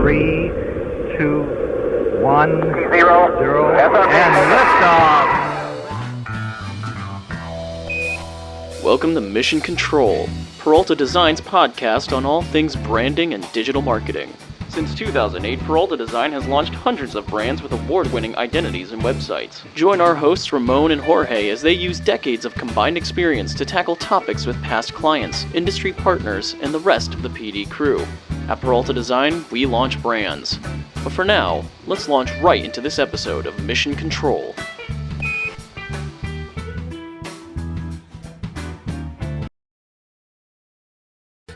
3, 2, 1, 0, and liftoff. Welcome to Mission Control, Peralta Design's podcast on all things branding and digital marketing. Since 2008, Peralta Design has launched hundreds of brands with award-winning identities and websites. Join our hosts Ramon and Jorge as they use decades of combined experience to tackle topics with past clients, industry partners, and the rest of the PD crew. At Peralta Design, we launch brands. But for now, let's launch right into this episode of Mission Control.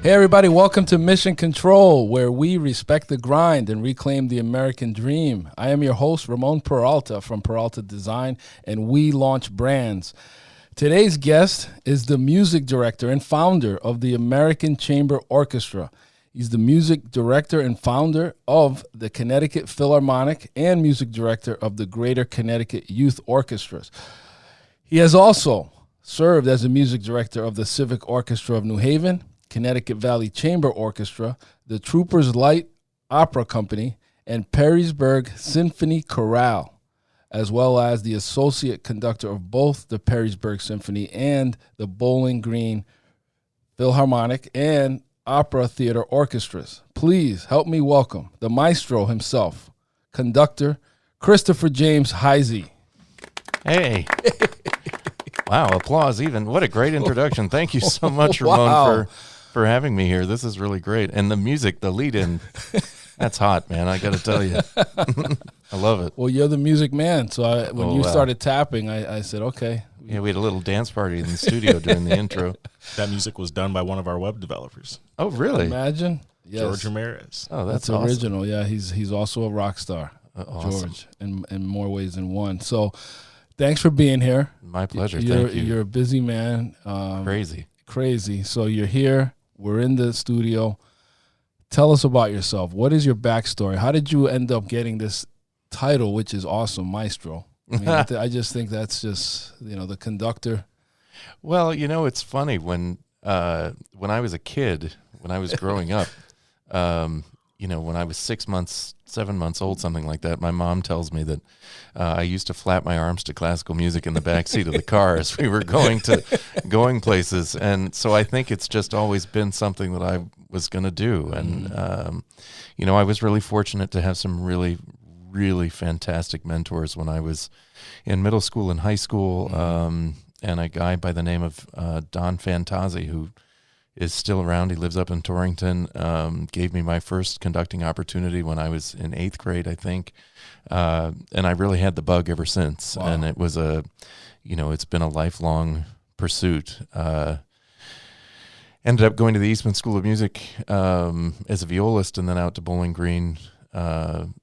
Hey everybody, welcome to Mission Control, where we respect the grind and reclaim the American dream. I am your host, Ramon Peralta from Peralta Design, and we launch brands. Today's guest is the music director and founder of the American Chamber Orchestra. He's the music director and founder of the Connecticut Philharmonic and music director of the Greater Connecticut Youth Orchestras. He has also served as the music director of the Civic Orchestra of New Haven, Connecticut Valley Chamber Orchestra, the Troupers Light Opera Company, and Perrysburg Symphony Chorale, as well as the Associate Conductor of both the Perrysburg Symphony and the Bowling Green Philharmonic and Opera Theater Orchestras. Please help me welcome the Maestro himself, Conductor Christopher James Hisey. Hey. Wow, applause even. What a great introduction. Thank you so much, Ramon, for having me here. This is really great. And the music, the lead-in, that's hot, man. I got to tell you. I love it. Well, you're the music man. So when you started tapping, I said, okay. Yeah, we had a little dance party in the studio during the intro. That music was done by one of our web developers. Oh, really? Imagine. Yes. George Ramirez. Oh, that's awesome. awesome. Original. Yeah, he's also a rock star, Awesome. George, in more ways than one. So thanks for being here. My pleasure. Thank you. You're a busy man. Crazy. So you're here. We're in the studio. Tell us about yourself. What is your backstory? How did you end up getting this title, which is awesome, Maestro? I mean, I just think that's just, the conductor. Well, it's funny. When I was a kid, when I was growing up, when I was 7 months old, something like that, my mom tells me that I used to flap my arms to classical music in the back seat of the car as we were going places. And so I think it's just always been something that I was going to do. And, I was really fortunate to have some really, really fantastic mentors when I was in middle school and high school. And a guy by the name of Don Fantazzi, who is still around. He lives up in Torrington, gave me my first conducting opportunity when I was in 8th grade, I think. And I really had the bug ever since. Wow. And it was it's been a lifelong pursuit. Ended up going to the Eastman School of Music as a violist, and then out to Bowling Green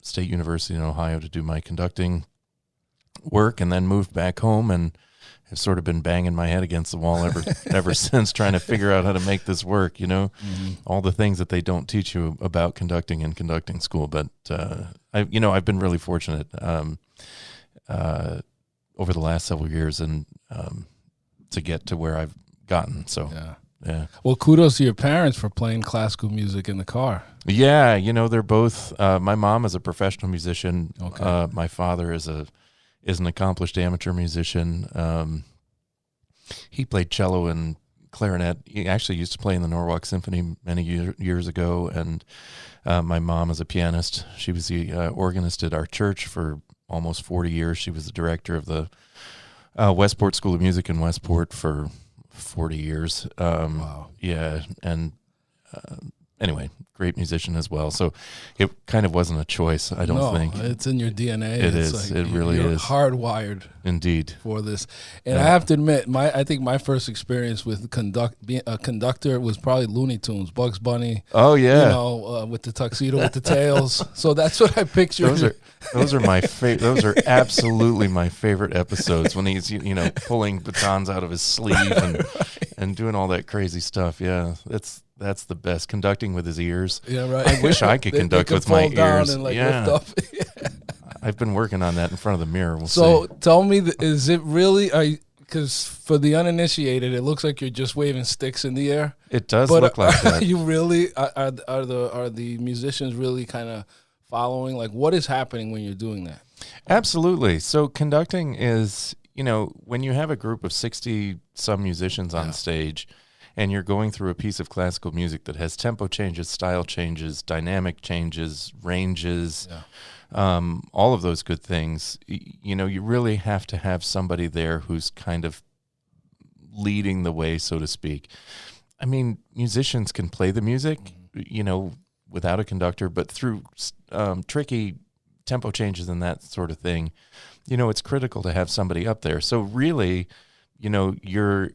State University in Ohio to do my conducting work, and then moved back home and have sort of been banging my head against the wall ever since, trying to figure out how to make this work, all the things that they don't teach you about conducting in conducting school. But, I've been really fortunate over the last several years and to get to where I've gotten. So, yeah. Well, kudos to your parents for playing classical music in the car. Yeah, they're both, my mom is a professional musician. Okay. My father is an accomplished amateur musician. He played cello and clarinet. He actually used to play in the Norwalk Symphony many years ago. And my mom is a pianist. She was the organist at our church for almost 40 years. She was the director of the Westport School of Music in Westport for 40 years. Wow. Yeah, and anyway, great musician as well. So it kind of wasn't a choice, I don't think. It's in your DNA. It is. It really is. Hardwired. Indeed. For this. And I have to admit, I think my first experience with being a conductor was probably Looney Tunes, Bugs Bunny. Oh, yeah. With the tuxedo with the tails. So that's what I pictured. Those are my favorite. Those are absolutely my favorite episodes when he's pulling batons out of his sleeve and doing all that crazy stuff. Yeah, that's the best. Conducting with his ears. Yeah, right. I wish I could conduct with my ears. And lift up. I've been working on that in front of the mirror. We'll see. So tell me, is it really? because for the uninitiated, it looks like you're just waving sticks in the air. It does But look like that. you really are the musicians really kind of following? Like, what is happening when you're doing that? Absolutely. So conducting is, when you have a group of 60 some musicians on stage and you're going through a piece of classical music that has tempo changes, style changes, dynamic changes, ranges, all of those good things, you really have to have somebody there who's kind of leading the way, so to speak. I mean, musicians can play the music, without a conductor, but through tricky tempo changes and that sort of thing, it's critical to have somebody up there. So really, the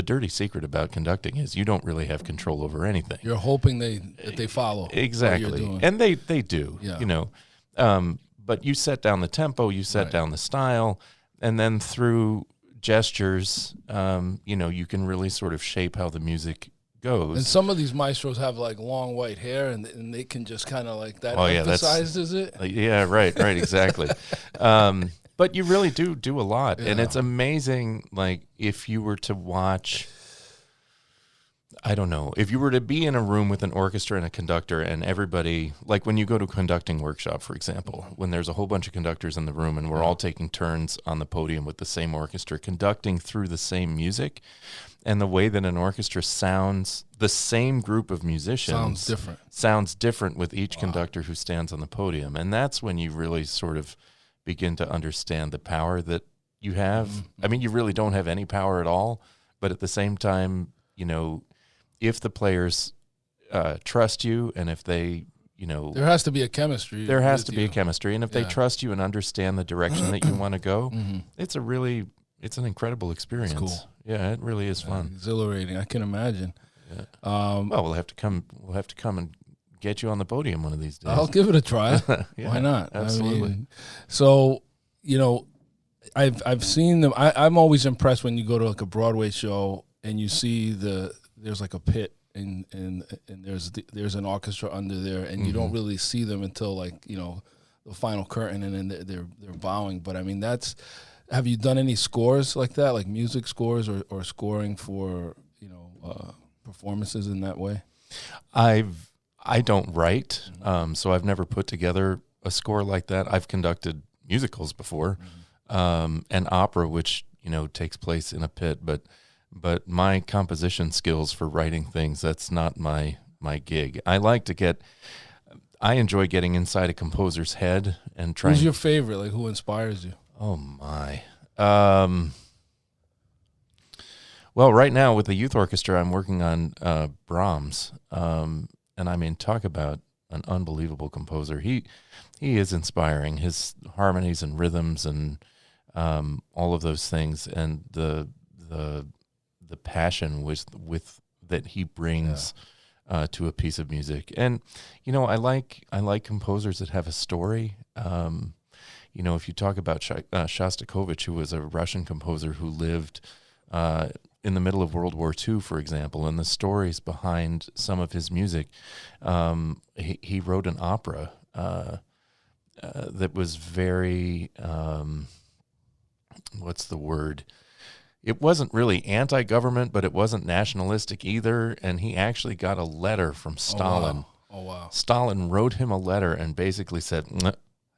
dirty secret about conducting is you don't really have control over anything. You're hoping that they follow exactly, what you're doing. And they do, but you set down the tempo, you set down the style, and then through gestures, you can really sort of shape how the music goes. And some of these maestros have like long white hair, and they can just kind of like that emphasizes it. Yeah, right, exactly. But you really do a lot, and it's amazing. Like if you were to watch, I don't know, if you were to be in a room with an orchestra and a conductor, and everybody, like when you go to a conducting workshop, for example, when there's a whole bunch of conductors in the room and we're all taking turns on the podium with the same orchestra, conducting through the same music, and the way that an orchestra sounds, the same group of musicians sounds different with each conductor who stands on the podium. And that's when you really sort of begin to understand the power that you have. I mean, you really don't have any power at all, but at the same time, if the players trust you, and if they, there has to be a chemistry. There has to be a chemistry, and if they trust you and understand the direction that you want to go, it's an incredible experience. That's cool. Yeah, it really is fun. Exhilarating. I can imagine. Yeah. Well, we'll have to come and get you on the podium one of these days. I'll give it a try. Yeah, why not? Absolutely. I've seen them. I'm always impressed when you go to like a Broadway show and you see there's like a pit and there's an orchestra under there, and you don't really see them until like the final curtain, and then they're bowing. But I mean, have you done any scores like that, like music scores or scoring for performances in that way? I don't write, so I've never put together a score like that. I've conducted musicals before, and opera, which takes place in a pit, but my composition skills for writing things, that's not my gig. I enjoy getting inside a composer's head and trying. Who's your favorite? Like, who inspires you? Oh my. Well, right now with the youth orchestra, I'm working on Brahms, and I mean, talk about an unbelievable composer. He is inspiring. His harmonies and rhythms and all of those things, and the passion with that he brings to a piece of music. And I like composers that have a story. If you talk about Shostakovich, who was a Russian composer who lived in the middle of World War II, for example, and the stories behind some of his music, he wrote an opera that was very, what's the word? It wasn't really anti-government, but it wasn't nationalistic either, and he actually got a letter from Stalin. Oh, wow. Stalin wrote him a letter and basically said...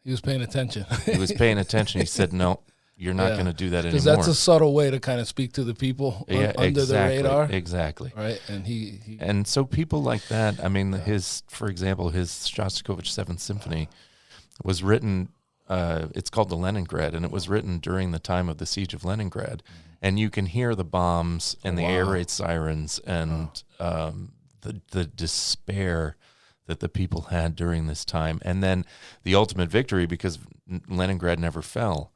He was paying attention. He was paying attention. He said, no, you're not going to do that anymore. Because that's a subtle way to kind of speak to the people under the radar. Exactly. Right, and he and so people like that, I mean, for example, his Shostakovich 7th Symphony was written, it's called the Leningrad, and it was written during the time of the siege of Leningrad. And you can hear the bombs and the air raid sirens and the despair that the people had during this time, and then the ultimate victory, because Leningrad never fell.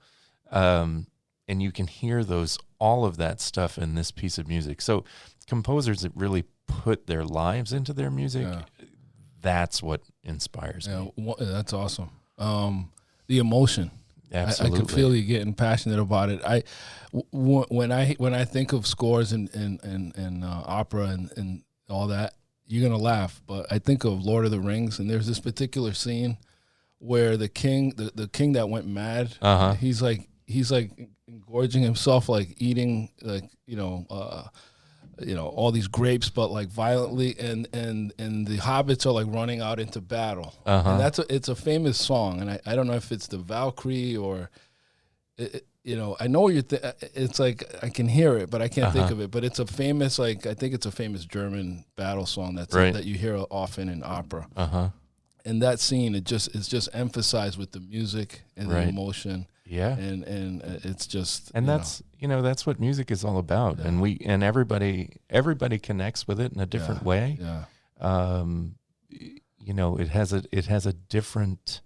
And you can hear all of that stuff in this piece of music. So composers that really put their lives into their music, that's what inspires me. That's awesome. The emotion. Absolutely. I could feel you getting passionate about it. When I think of scores and opera and all that, you're going to laugh, but I think of Lord of the Rings, and there's this particular scene where the king that went mad, he's like he's like engorging himself, like eating like all these grapes, but like violently, and the hobbits are like running out into battle. And it's a famous song, and I don't know if it's the Valkyrie or, I know what you're. It's like I can hear it, but I can't think of it. But it's a famous, I think it's a famous German battle song that you hear often in opera. And that scene, it's just emphasized with the music and the emotion. Yeah, and it's just, and that's that's what music is all about, and everybody connects with it in a different way. Yeah, it has a different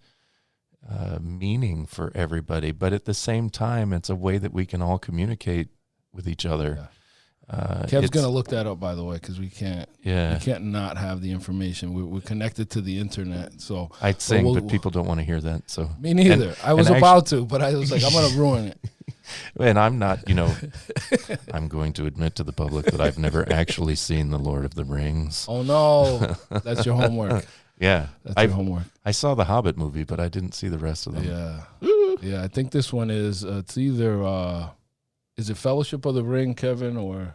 meaning for everybody, but at the same time, it's a way that we can all communicate with each other. Yeah. Kev's gonna look that up, by the way, because we can't not have the information. We're connected to the internet, so I'd sing, but people don't want to hear that. So me neither. I was about to, but I was like, I'm gonna ruin it. And I'm not, I'm going to admit to the public that I've never actually seen The Lord of the Rings. Oh no, that's your homework. Yeah, that's your homework. I saw the Hobbit movie, but I didn't see the rest of them. Yeah. I think this one is. It's either is it Fellowship of the Ring, Kevin, or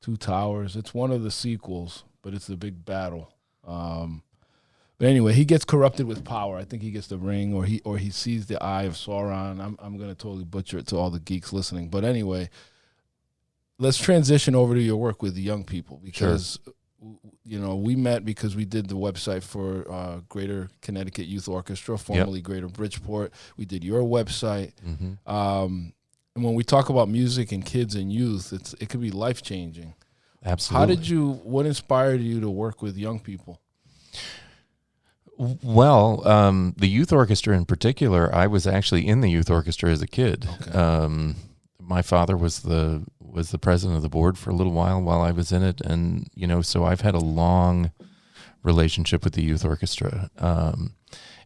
Two Towers? It's one of the sequels, but it's the big battle. But anyway, he gets corrupted with power. I think he gets the ring, or he sees the eye of Sauron. I'm gonna totally butcher it to all the geeks listening. But anyway, let's transition over to your work with the young people, because we met because we did the website for Greater Connecticut Youth Orchestra, formerly Greater Bridgeport. We did your website. And when we talk about music and kids and youth, it could be life-changing. Absolutely. What inspired you to work with young people? Well, the youth orchestra in particular, I was actually in the youth orchestra as a kid. Okay. My father was the president of the board for a little while I was in it, and so I've had a long relationship with the youth orchestra.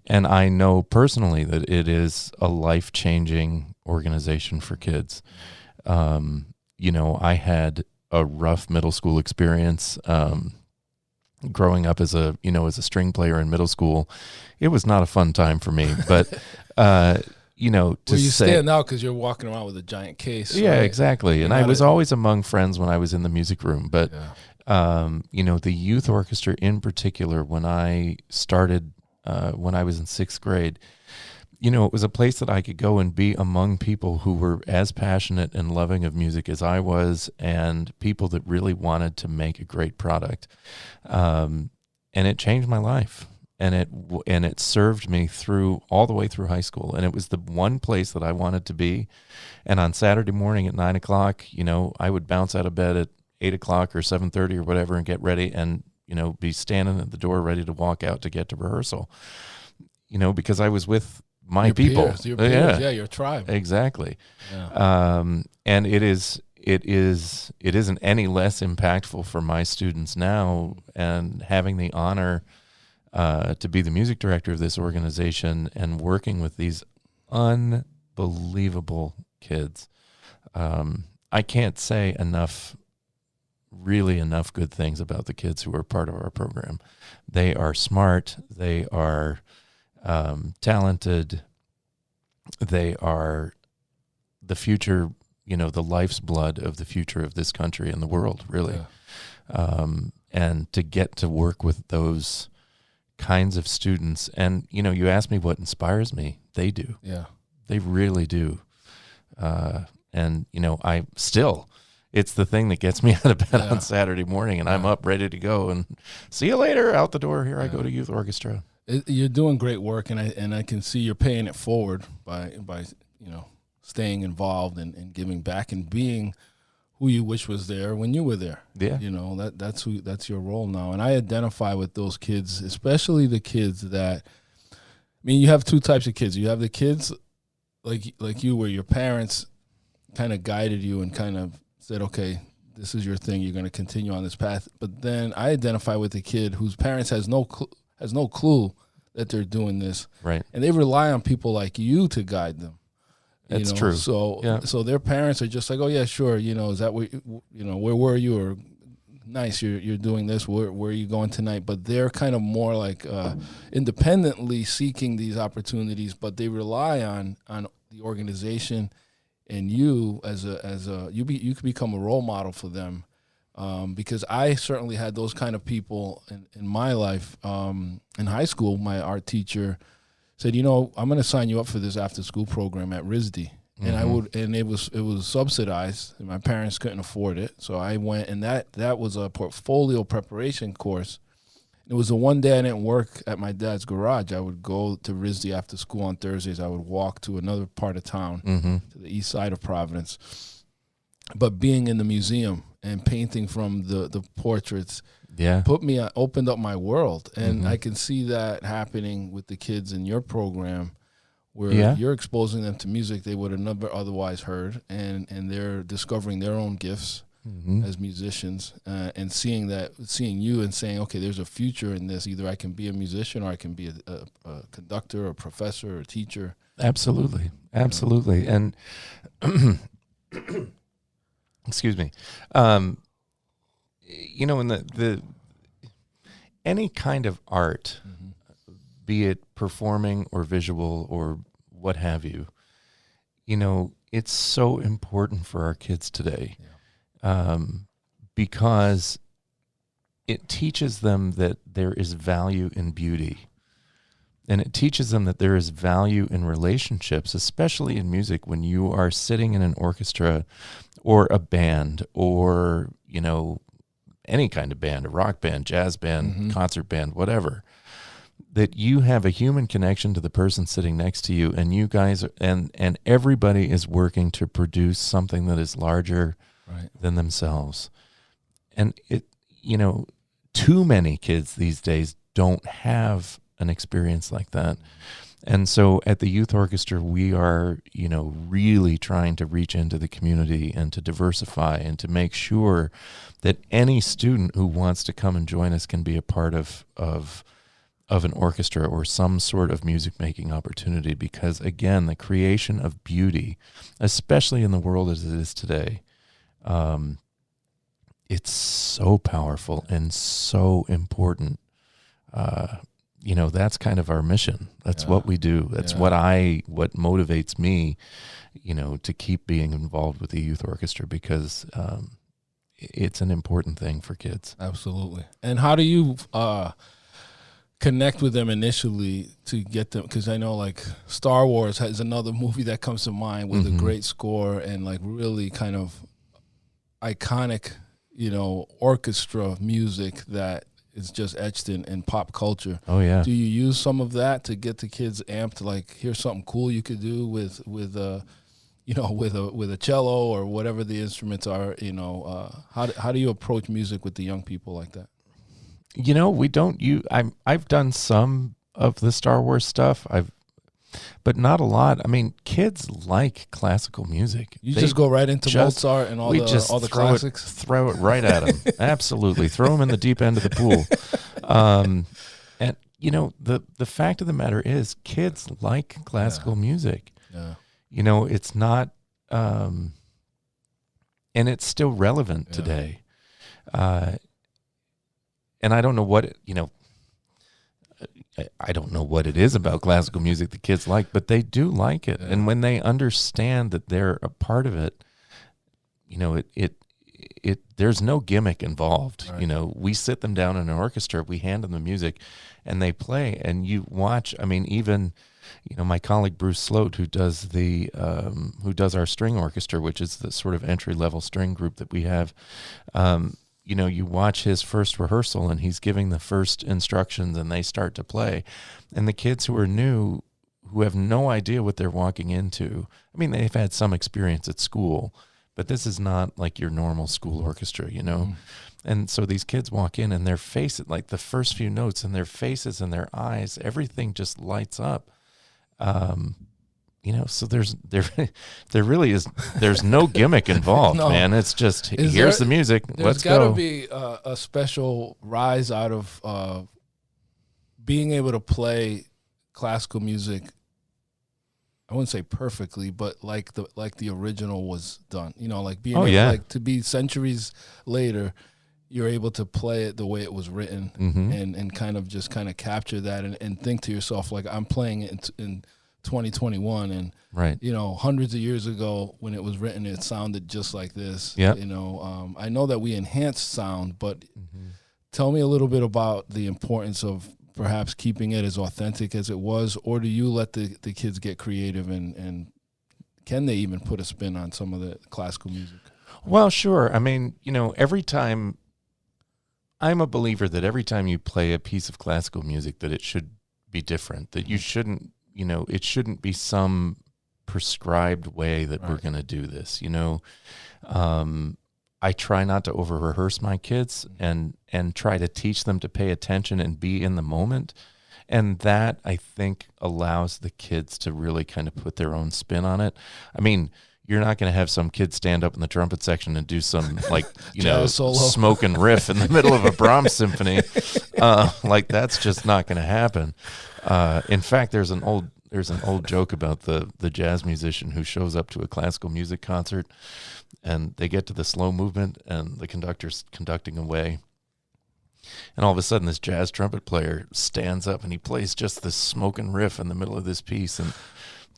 And I know personally that it is a life-changing organization for kids. I had a rough middle school experience. Growing up as a string player in middle school, it was not a fun time for me. But you stand out because you're walking around with a giant case. Yeah, right? Exactly. And I was always among friends when I was in the music room. But the youth orchestra in particular, when I started. When I was in 6th grade, it was a place that I could go and be among people who were as passionate and loving of music as I was, and people that really wanted to make a great product. And it changed my life, and it served me all the way through high school. And it was the one place that I wanted to be. And on Saturday morning at 9 o'clock, I would bounce out of bed at 8 o'clock or 7:30 or whatever and get ready and be standing at the door ready to walk out to get to rehearsal, because I was with my people. Peers, your peers, your tribe. Exactly. Yeah. And it isn't any less impactful for my students now, and having the honor to be the music director of this organization and working with these unbelievable kids. I can't say enough good things about the kids who are part of our program. They are smart. They are talented. They are the future, the life's blood of the future of this country and the world, really. Yeah. And to get to work with those kinds of students, and, you asked me what inspires me. They do. Yeah. They really do. And, I still... It's the thing that gets me out of bed on Saturday morning, and I'm up ready to go. And see you later. Out the door. Here I go to youth orchestra. You're doing great work, and I can see you're paying it forward by staying involved and giving back and being who you wish was there when you were there. Yeah, that's your role now, and I identify with those kids, especially the kids that. You have two types of kids. You have the kids like you, where your parents kind of guided you and kind of said, okay, this is your thing, you're going to continue on this path. But then I identify with the kid whose parents has no clue that they're doing this, right? And they rely on people like you to guide them. That's true. So their parents are just like, oh yeah, sure, is that where were you? Or nice, you're doing this. Where are you going tonight? But they're kind of more like independently seeking these opportunities, but they rely on the organization and you you could become a role model for them. Because I certainly had those kind of people in my life. In high school, my art teacher said, I'm going to sign you up for this after school program at RISD. And and it was subsidized, and my parents couldn't afford it. So I went, and that was a portfolio preparation course. It was the one day I didn't work at my dad's garage. I would go to RISD after school on Thursdays. I would walk to another part of town, to the east side of Providence. But being in the museum and painting from the portraits opened up my world. And I can see that happening with the kids in your program, where you're exposing them to music they would have never otherwise heard, and they're discovering their own gifts as musicians, and seeing you and saying, okay, there's a future in this. Either I can be a musician, or I can be a conductor, or a professor, or a teacher. Absolutely. And excuse me. In the any kind of art, be it performing or visual or what have you, it's so important for our kids today, because it teaches them that there is value in beauty, and it teaches them that there is value in relationships, especially in music, when you are sitting in an orchestra or a band, or any kind of band, a rock band, jazz band, concert band, whatever, that you have a human connection to the person sitting next to you, and you guys and everybody is working to produce something that is larger than themselves. And too many kids these days don't have an experience like that. And so at the youth orchestra, we are, really trying to reach into the community and to diversify and to make sure that any student who wants to come and join us can be a part of an orchestra or some sort of music-making opportunity. Because, again, the creation of beauty, especially in the world as it is today, it's so powerful and so important. That's kind of our mission. That's what we do. That's what motivates me, to keep being involved with the youth orchestra, because it's an important thing for kids. Absolutely. And how do you connect with them initially to get them? Because I know, like, Star Wars has another movie that comes to mind with a great score and, like, really kind of iconic, orchestra music that is just etched in pop culture. Oh yeah. Do you use some of that to get the kids amped? Like, here's something cool you could do with a cello or whatever the instruments are. How do you approach music with the young people like that? We don't use. I've done some of the Star Wars stuff. But not a lot. I mean, kids like classical music. They just go right into Mozart and all the classics. Throw it right at them. Absolutely, throw them in the deep end of the pool. And the fact of the matter is, kids like classical music. Yeah. It's not, and it's still relevant today. And I don't know what I don't know what it is about classical music the kids like, but they do like it. Yeah. And when they understand that they're a part of it, there's no gimmick involved. Right. We sit them down in an orchestra, we hand them the music, and they play. And you watch. I mean, even my colleague Bruce Sloat, who does our string orchestra, which is the sort of entry level string group that we have. You watch his first rehearsal and he's giving the first instructions and they start to play. And the kids who are new, who have no idea what they're walking into, I mean, they've had some experience at school, but this is not like your normal school orchestra, And so these kids walk in and their faces, like the first few notes, and their faces and their eyes, everything just lights up. So there really is, there's no gimmick involved, man. It's just, here's the music, let's go. There's got to be a special rise out of being able to play classical music. I wouldn't say perfectly, but like the original was done. Like being able to be centuries later, you're able to play it the way it was written, and kind of capture that and think to yourself, like, I'm playing it in 2021, and Right. hundreds of years ago when it was written, it sounded just like this. Yep. I know that we enhanced sound, but tell me a little bit about the importance of perhaps keeping it as authentic as it was, or do you let the kids get creative and can they even put a spin on some of the classical music? Well, sure. I mean, every time, I'm a believer that every time you play a piece of classical music, that it should be different, that you shouldn't, it shouldn't be some prescribed way that we're going to do this. I try not to over-rehearse my kids and try to teach them to pay attention and be in the moment. And that, I think, allows the kids to really kind of put their own spin on it. I mean, you're not going to have some kid stand up in the trumpet section and do some, smoking riff in the middle of a Brahms symphony. That's just not going to happen. In fact, there's an old joke about the jazz musician who shows up to a classical music concert, and they get to the slow movement, and the conductor's conducting away. And all of a sudden, this jazz trumpet player stands up, and he plays just this smoking riff in the middle of this piece. And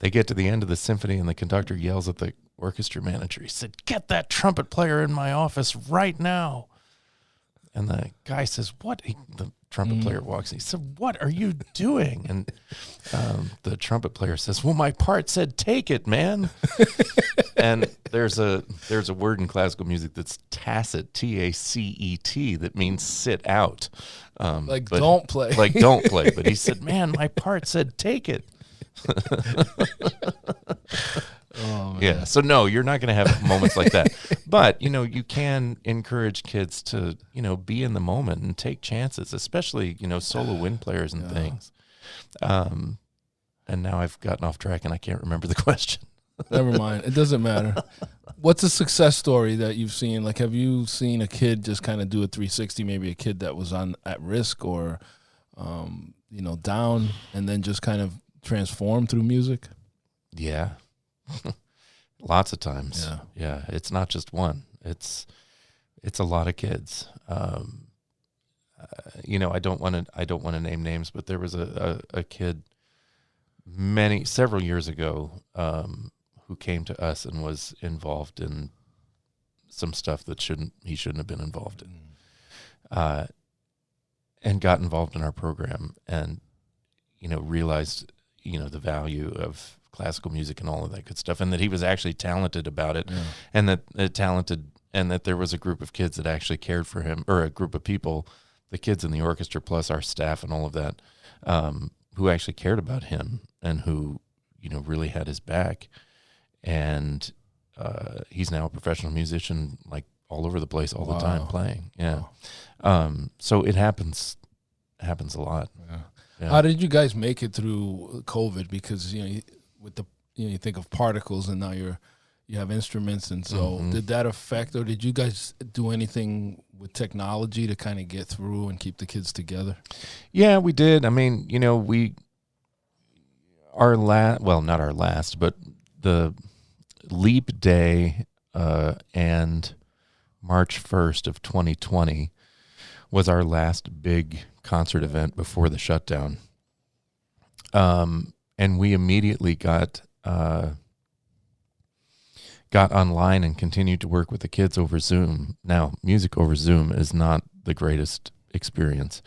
they get to the end of the symphony, and the conductor yells at the orchestra manager. He said, "Get that trumpet player in my office right now." And the guy says, "What?" The trumpet player walks in. He said, "What are you doing?" And the trumpet player says, "Well, my part said take it, man." And there's a word in classical music that's tacet, T-A-C-E-T, that means sit out. Don't play. Like don't play. But he said, "Man, my part said take it." Oh, man. Yeah. So no, you're not going to have moments like that. But, you can encourage kids to, be in the moment and take chances, especially, solo wind players and things. And now I've gotten off track and I can't remember the question. Never mind. It doesn't matter. What's a success story that you've seen? Like, have you seen a kid just kind of do a 360, maybe a kid that was at risk or, down, and then just kind of transform through music? Yeah. Lots of times. Yeah. It's not just one. It's a lot of kids. I don't want to name names, but there was a kid several years ago who came to us and was involved in some stuff that he shouldn't have been involved in, and got involved in our program and realized the value of classical music and all of that good stuff, and that he was actually talented about it, and that there was a group of kids that actually cared for him, or a group of people, the kids in the orchestra plus our staff and all of that, who actually cared about him and who really had his back. And he's now a professional musician, like all over the place all the time playing. Yeah. Wow. So it happens a lot. Yeah. How did you guys make it through COVID? Because with the you think of particles, and now you have instruments, and so did that affect, or did you guys do anything with technology to kind of get through and keep the kids together? Yeah, we did. I mean, not our last, but the Leap Day and March 1st of 2020 was our last big concert event before the shutdown. And we immediately got online and continued to work with the kids over Zoom. Now, music over Zoom is not the greatest experience.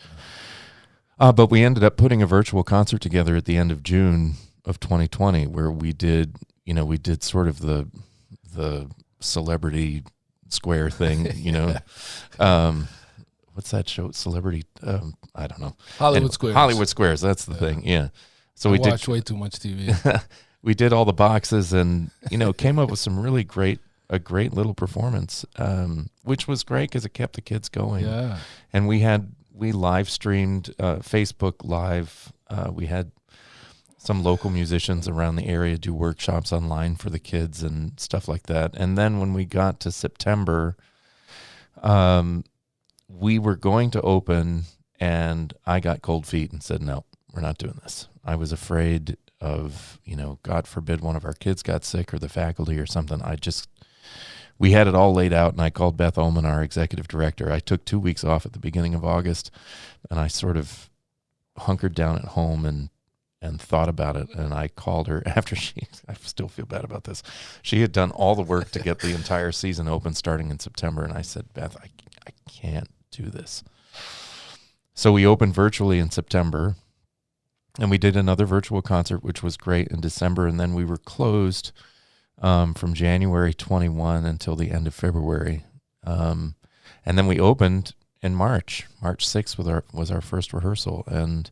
But we ended up putting a virtual concert together at the end of June of 2020, where we did sort of the celebrity square thing, what's that show? Celebrity, I don't know. Hollywood Squares. Hollywood Squares, that's the thing, yeah. So we watch way too much TV. We did all the boxes and, came up with a great little performance, which was great because it kept the kids going. Yeah. And we live streamed Facebook Live. We had some local musicians around the area do workshops online for the kids and stuff like that. And then when we got to September, we were going to open, and I got cold feet and said, no, we're not doing this. I was afraid of, God forbid one of our kids got sick or the faculty or something. We had it all laid out, and I called Beth Ullman, our executive director. I took 2 weeks off at the beginning of August, and I sort of hunkered down at home and and thought about it. And I called her after I still feel bad about this. She had done all the work to get the entire season open starting in September. And I said, Beth, I can't do this. So we opened virtually in September, and we did another virtual concert, which was great in December. And then we were closed from January 21 until the end of February. And then we opened in March. March 6th was our first rehearsal, and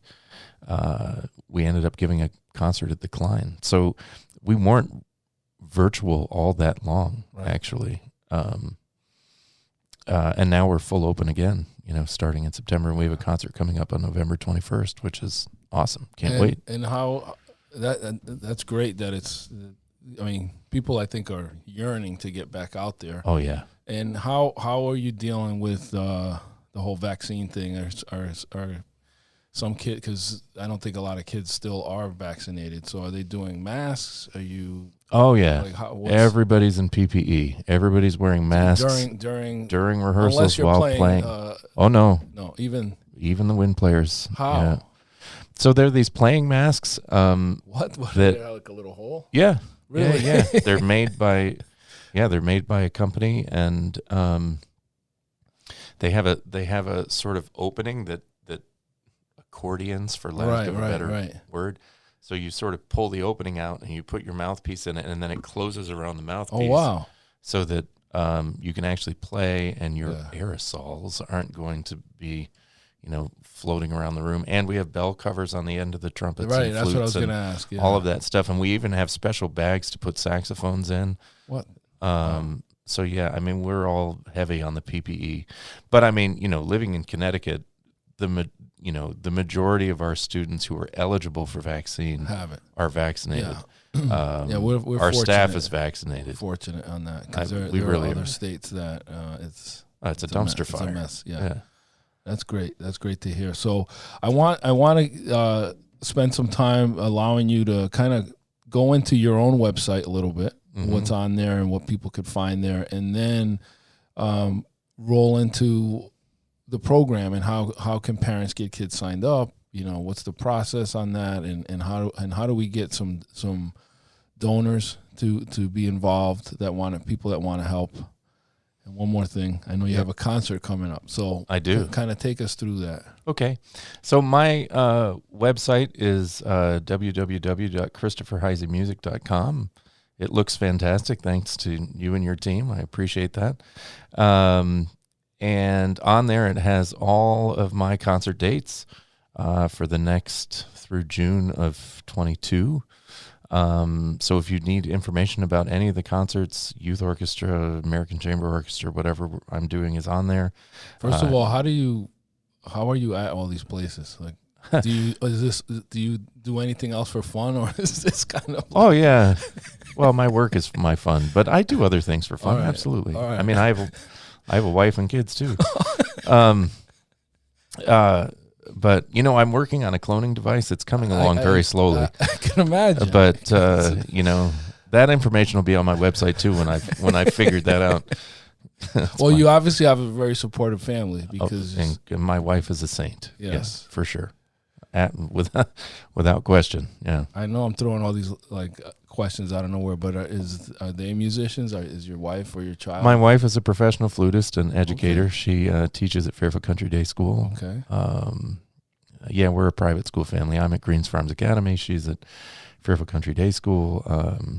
we ended up giving a concert at the Klein. So we weren't virtual all that long, actually. And now we're full open again, starting in September. And we have a concert coming up on November 21st, which is awesome. Can't wait. And how that's great that it's, people I think are yearning to get back out there. Oh, yeah. And how are you dealing with the whole vaccine thing? Are some kids, because I don't think a lot of kids still are vaccinated. So are they doing masks? Are you? Oh, yeah. Everybody's in PPE. Everybody's wearing masks during rehearsals while playing. Oh, no. No, even the wind players. How? Yeah. So there are these playing masks. What? They have like a little hole? Yeah. Really? Yeah. They're made by a company, and they have a sort of opening that accordions, for lack of a better word. So you sort of pull the opening out and you put your mouthpiece in it, and then it closes around the mouthpiece. Oh, wow. So that you can actually play, and your aerosols aren't going to be, floating around the room. And we have bell covers on the end of the trumpets and flutes. That's what I was going to ask. Yeah. All of that stuff. And we even have special bags to put saxophones in. What? So, yeah, we're all heavy on the PPE. But, living in Connecticut, the majority of our students who are eligible for vaccine are vaccinated. Yeah. We're our staff is vaccinated. Fortunate on that, because there really are other states that it's a dumpster fire. It's a mess. Yeah. That's great. That's great to hear. So I want to spend some time allowing you to kind of go into your own website a little bit, what's on there and what people could find there, and then roll into the program and how can parents get kids signed up? What's the process on that, and how do we get some donors to be involved people that want to help? And one more thing, I know you have a concert coming up, so I do. Kind of take us through that. Okay, so my website is www.christopherhiseymusic.com. It looks fantastic, thanks to you and your team. I appreciate that. And on there, it has all of my concert dates for the next through June of 22. So if you need information about any of the concerts, youth orchestra, American Chamber Orchestra, whatever I'm doing is on there. First of all, how are you at all these places? Like, do you do anything else for fun, or is this kind of? Oh yeah, well, my work is my fun, but I do other things for fun. All right. Absolutely. All right. I have a wife and kids too. But I'm working on a cloning device. It's coming along very slowly. I can imagine. But that information will be on my website too when I figured that out. Well, you obviously have a very supportive family, because and my wife is a saint. Yeah. Yes, for sure. Without question. Yeah. I know I'm throwing all these questions out of nowhere, but are they musicians? Is your wife or your child? My wife is a professional flutist and educator. Okay. She teaches at Fairfield Country Day School. Okay. We're a private school family. I'm at Greens Farms Academy. She's at Fairfield Country Day School.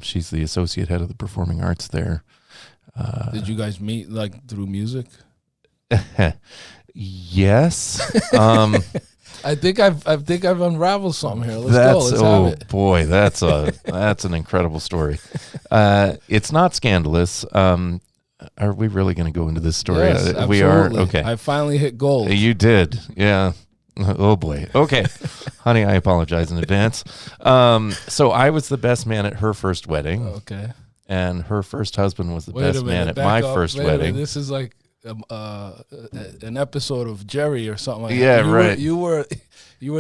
She's the associate head of the performing arts there. Did you guys meet through music? Yes. I think I've unraveled something here. Let's have it. Boy, that's an incredible story. It's not scandalous. Are we really going to go into this story? Yes, absolutely. We are. Okay. I finally hit gold. You did. Yeah. Oh boy. Okay. Honey, I apologize in advance. So I was the best man at her first wedding. Okay. And her first husband was the best man at my first wedding. This is like an episode of Jerry or something like that. Yeah, right. You were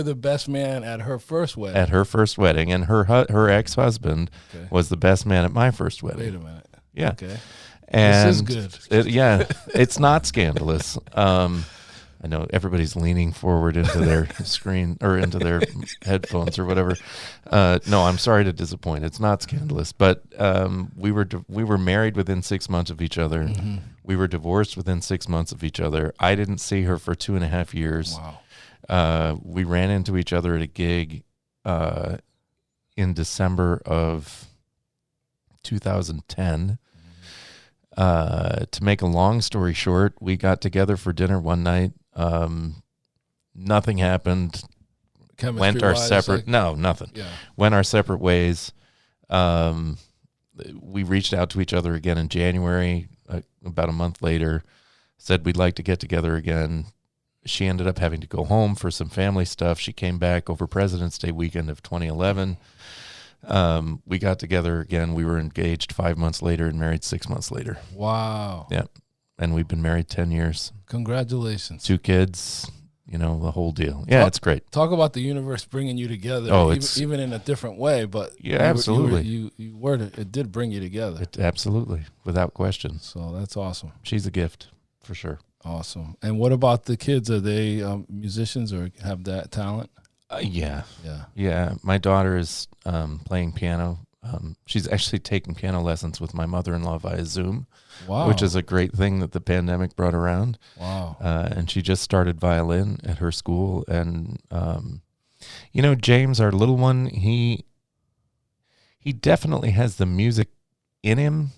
the best man at her first wedding. At her first wedding, and her ex-husband was the best man at my first wedding. Wait a minute. Yeah. Okay. And this is good. It's not scandalous. I know everybody's leaning forward into their screen or into their headphones or whatever. No, I'm sorry to disappoint. It's not scandalous, but we were married within 6 months of each other. Mm-hmm. We were divorced within 6 months of each other. I didn't see her for 2.5 years. Wow. We ran into each other at a gig in December of 2010. To make a long story short, we got together for dinner one night. Nothing happened. Went our separate. No, nothing. Yeah. Went our separate ways. We reached out to each other again in January. About a month later, said we'd like to get together again. She ended up having to go home for some family stuff. She came back over President's Day weekend of 2011. We got together again. We were engaged 5 months later and married 6 months later. Wow. Yeah. And we've been married 10 years. Congratulations. 2 kids, the whole deal. Yeah, it's great. Talk about the universe bringing you together. Oh, even in a different way, but yeah, absolutely. It did bring you together. Absolutely, without question. So that's awesome. She's a gift for sure. Awesome. And what about the kids? Are they musicians or have that talent? Yeah. Yeah. My daughter is playing piano. She's actually taking piano lessons with my mother-in-law via Zoom, Wow. which is a great thing that the pandemic brought around. Wow. And she just started violin at her school. And, James, our little one, he definitely has the music in him.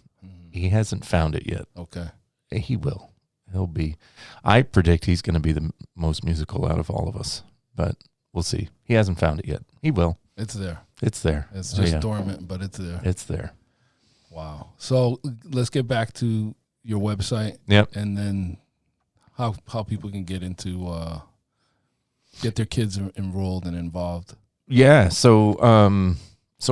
He hasn't found it yet. Okay. He will. I predict he's going to be the most musical out of all of us, but we'll see. He hasn't found it yet. He will. It's there. It's there. It's just dormant, but it's there. It's there. Wow. So let's get back to your website. Yep. And then how people can get into get their kids enrolled and involved. Yeah. So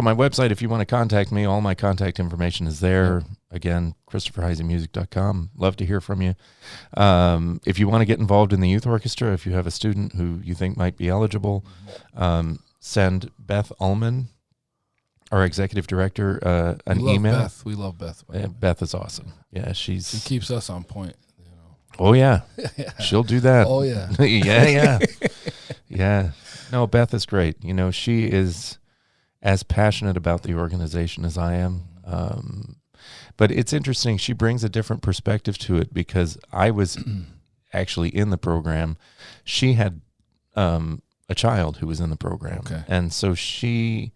my website, if you want to contact me, all my contact information is there. Yep. Again, ChristopherHiseyMusic.com. Love to hear from you. If you want to get involved in the youth orchestra, if you have a student who you think might be eligible, send Beth Ullman, our executive director, an email. We love Beth. Beth is awesome. Yeah, she keeps us on point. Oh yeah, she'll do that. Oh yeah, yeah. Yeah. No, Beth is great. She is as passionate about the organization as I am. But it's interesting. She brings a different perspective to it because I was actually in the program. She had a child who was in the program. Okay. And so she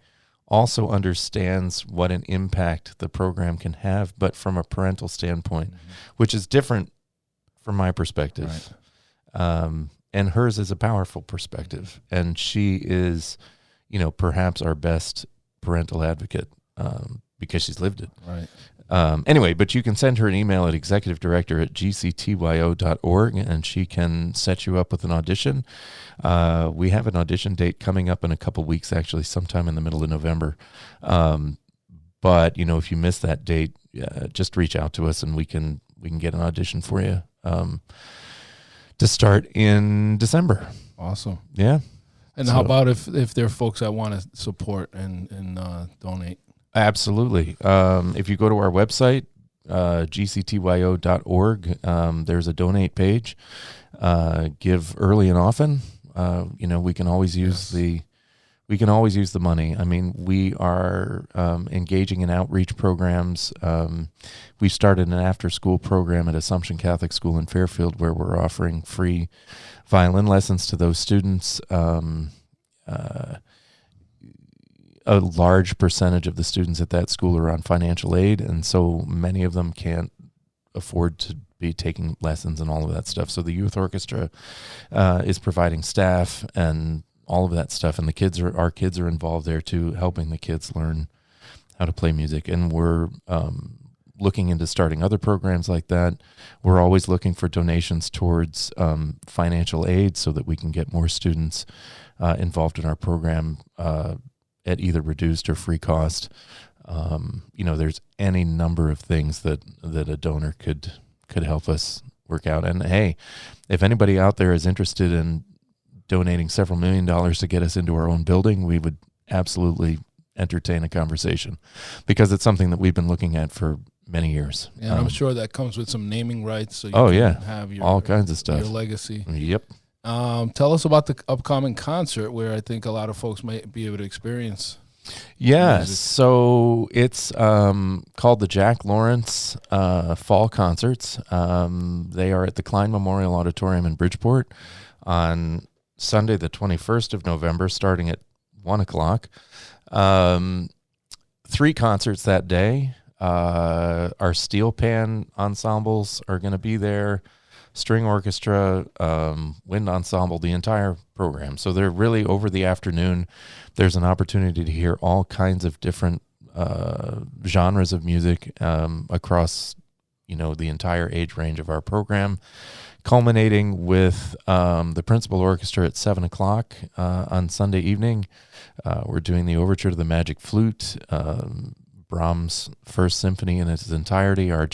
also understands what an impact the program can have, but from a parental standpoint, which is different from my perspective. Right. And hers is a powerful perspective. And she is, perhaps our best parental advocate because she's lived it. Right. Anyway, but you can send her an email at executivedirector@gctyo.org, and she can set you up with an audition. We have an audition date coming up in a couple weeks, actually, sometime in the middle of November. But if you miss that date, just reach out to us, and we can get an audition for you to start in December. Awesome. Yeah. And how about if there are folks that want to support and donate? Absolutely. If you go to our website, gctyo.org, there's a donate page. Give early and often. We can always use the money. I mean, we are engaging in outreach programs. We started an after-school program at Assumption Catholic School in Fairfield where we're offering free violin lessons to those students. A large percentage of the students at that school are on financial aid, and so many of them can't afford to be taking lessons and all of that stuff. So the youth orchestra is providing staff and all of that stuff, and our kids are involved there too, helping the kids learn how to play music. And we're looking into starting other programs like that. We're always looking for donations towards financial aid so that we can get more students involved in our program at either reduced or free cost. There's any number of things that a donor could help us work out. And hey, if anybody out there is interested in donating several $1 million to get us into our own building, we would absolutely entertain a conversation because it's something that we've been looking at for many years. And I'm sure that comes with some naming rights. So you Oh can yeah, have your, all kinds of stuff. your legacy. Yep. Tell us about the upcoming concert where I think a lot of folks might be able to experience. Yeah, music. so it's called the Jack Lawrence Fall Concerts. They are at the Klein Memorial Auditorium in Bridgeport on Sunday, the 21st of November, starting at 1 o'clock. 3 concerts that day. Our steel pan ensembles are going to be there, string orchestra, wind ensemble, the entire program. So they're really over the afternoon. There's an opportunity to hear all kinds of different genres of music across, the entire age range of our program, culminating with the principal orchestra at 7 o'clock on Sunday evening. We're doing the overture to the Magic Flute, Brahms' First Symphony in its entirety. Our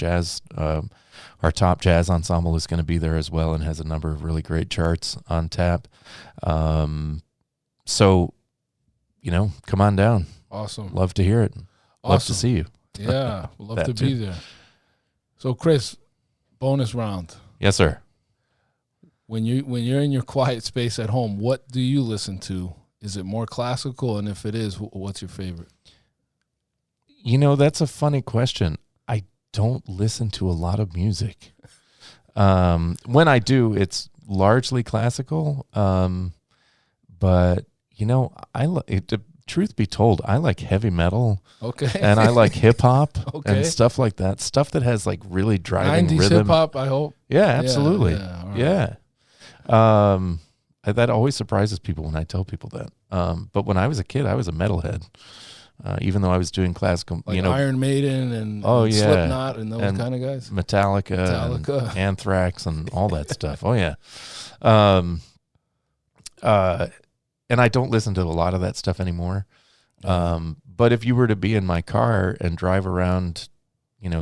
top jazz ensemble is going to be there as well and has a number of really great charts on tap. So, come on down. Awesome. Love to hear it. Love to Awesome. see you. Yeah, we'd love That to be too. there. So, Chris, bonus round. Yes, sir. When you're in your quiet space at home, what do you listen to? Is it more classical? And if it is, what's your favorite? That's a funny question. I don't listen to a lot of music. When I do, it's largely classical. But truth be told, I like heavy metal. Okay. And I like hip hop Okay. and stuff like that. Stuff that has like really driving 90s rhythm. hip hop, I hope. Yeah, absolutely. Yeah, all right. Yeah. That always surprises people when I tell people that. But when I was a kid, I was a metalhead. Even though I was doing classical, Like Iron Maiden and, Oh, and yeah. Slipknot and those And kind of guys. Metallica. Metallica. And Anthrax and all that stuff. Oh yeah. And I don't listen to a lot of that stuff anymore. But if you were to be in my car and drive around,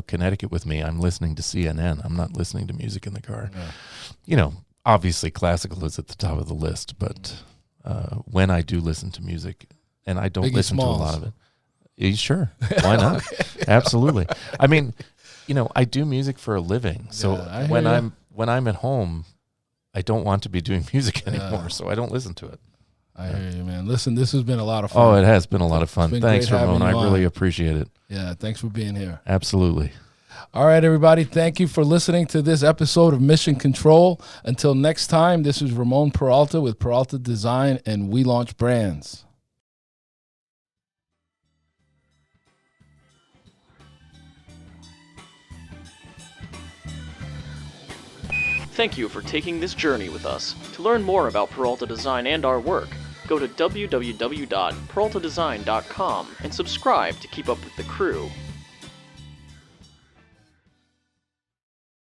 Connecticut with me, I'm listening to CNN. I'm not listening to music in the car. Yeah. Obviously classical is at the top of the list, but when I do listen to music, and I don't Biggie listen Smalls. to a lot of it. Sure. Why not? Absolutely. I mean, I do music for a living. So Yeah, I hear when ya. when I'm at home, I don't want to be doing music anymore, Yeah. so I don't listen to it. I hear you, man. Listen, this has been a lot of fun. Oh, it has been a lot of fun. been Thanks, great having Ramon. I you really on. appreciate it. Yeah, thanks for being here. Absolutely. All right, everybody. Thank you for listening to this episode of Mission Control. Until next time, this is Ramon Peralta with Peralta Design, and we launch brands. Thank you for taking this journey with us. To learn more about Peralta Design and our work, go to www.peraltadesign.com and subscribe to keep up with the crew.